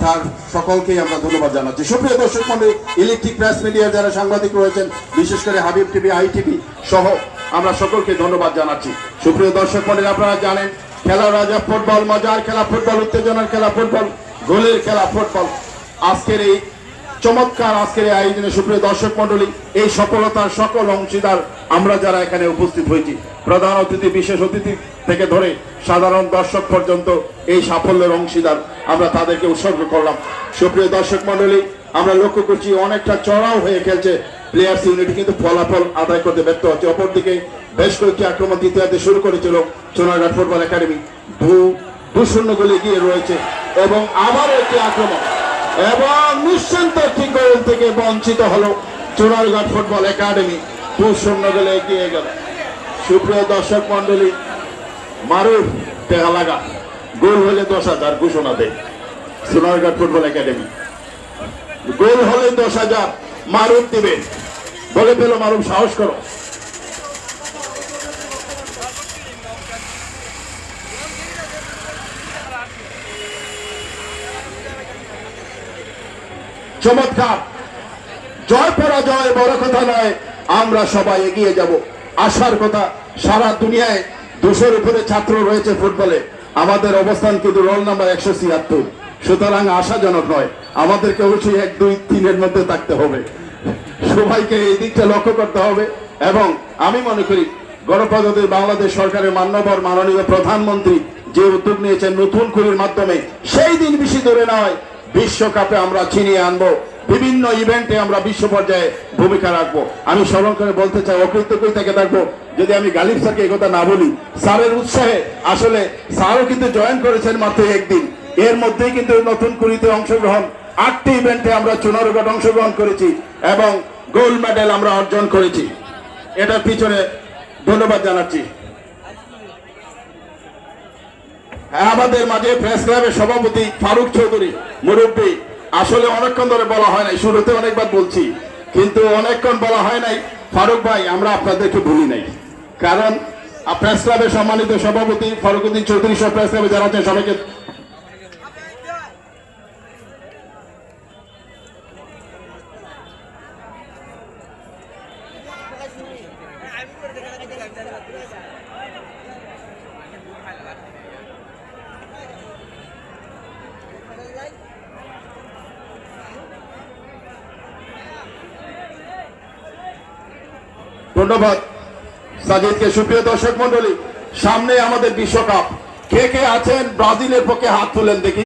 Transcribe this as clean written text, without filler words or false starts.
তার সকলকেই আমরা ধন্যবাদ জানাচ্ছি। সুপ্রিয় দর্শক মণ্ডলী, ইলেকট্রিক প্রেস মিডিয়ার যারা সাংবাদিক রয়েছেন, বিশেষ করে হাবিব টিভি, আইটিভি সহ আমরা সকলকে ধন্যবাদ জানাচ্ছি। সুপ্রিয় দর্শক মণ্ডলী, আপনারা জানেন খেলা রাজা ফুটবল, মজার খেলা ফুটবল, উত্তেজনার খেলা ফুটবল, গোলের খেলা ফুটবল। আজকের এই চমৎকার আজকের এই আয়োজনে সুপ্রিয় দর্শক মণ্ডলী, এই সফলতার সকল অংশীদার আমরা যারা এখানে উপস্থিত হয়েছি, প্রধান অতিথি, বিশেষ অতিথি থেকে ধরে সাধারণ দর্শক পর্যন্ত এই সাফল্যের অংশীদার আমরা তাদেরকে উৎসর্গ করলাম। সুপ্রিয় দর্শক মণ্ডলী, আমরা লক্ষ্য করছি অনেকটা চড়াও হয়ে খেলছে প্লেয়ার্স ইউনিট, কিন্তু ফলাফল আদায় করতে ব্যর্থ হচ্ছে। অপরদিকে বেশ কয়েকটি আক্রমণ দ্বিতীয়ার্ধে শুরু করেছিল সোনারঘাট ফুটবল একাডেমি, 2-0 গোলে এগিয়ে রয়েছে এবং আবার একটি আক্রমণ এবং নিশ্চিন্ত একটি গোল থেকে বঞ্চিত হলো সোনারঘাট ফুটবল একাডেমি, 2-0 গোলে এগিয়ে গেল। সুপ্রিয় দর্শক মন্ডলী, মারুফ তেহালাগা গোল হলে 10,000 ঘোষণা দেয় সোনারঘাট ফুটবল একাডেমি, গোল হলে 10,000 মারুফ দিবে বলে পেল। মারুফ, সাহস করো। চমৎকার, জয় পরাজয় বড় কথা নয়, আমরা সবাই এগিয়ে যাব। আশার কথা, সারা দুনিয়ায় 200-র উপরে ছাত্র রয়েছে ফুটবলে, আমাদের অবস্থান কিন্তু রোল নাম্বার 176, সুতরাং আশাজনক নয়। আমাদেরকে অবশ্যই 1, 2, 3-এর মধ্যে থাকতে হবে, সবাইকে এই দিকটা লক্ষ্য করতে হবে। এবং আমি মনে করি গণপ্রজাতন্ত্রী বাংলাদেশ সরকারের মাননীয় মাননীয় প্রধানমন্ত্রী যে উদ্যোগ নিয়েছেন নতুন কুড়ির মাধ্যমে, সেই দিন বেশি দূরে নয়, বিশ্বকাপে আমরা ছিনিয়ে আনবো, বিভিন্ন ইভেন্টে আমরা বিশ্ব পর্যায়ে ভূমিকা রাখবো। আমি স্মরণ করে বলতে চাই, অকৃতজ্ঞ থেকে থাকবো যদি আমি গালিব স্যারকে এই কথা না বলি। স্যারের উৎসাহে আসলে স্যারও কিন্তু জয়েন করেছেন মাত্র একদিন, এর মধ্যেই কিন্তু নতুন কুড়িতে অংশগ্রহণ, 8টি ইভেন্টে আমরা সোনারঘাট অংশগ্রহণ করেছি এবং গোল্ড মেডেল আমরা অর্জন করেছি। এটার পিছনে ধন্যবাদ জানাচ্ছি। আমাদের মাঝে প্রেস ক্লাবের সভাপতি ফারুক চৌধুরী মুরব্বী, আসলে অনেকক্ষণ ধরে বলা হয় নাই, শুরুতে অনেকবার বলছি কিন্তু অনেকক্ষণ বলা হয় নাই। ফারুক ভাই, আমরা আপনাদেরকে ভুলি নাই, কারণ প্রেস ক্লাবের সম্মানিত সভাপতি ফারুকুদ্দিন চৌধুরী সহ প্রেস ক্লাবে যারা আছেন সবাইকে ধন্যবাদ সাজিদকে। সুপ্রিয় দর্শক মন্ডলী, সামনে আমাদের বিশ্বকাপ, কে কে আছেন ব্রাজিলের পক্ষে হাত তুলেন দেখি।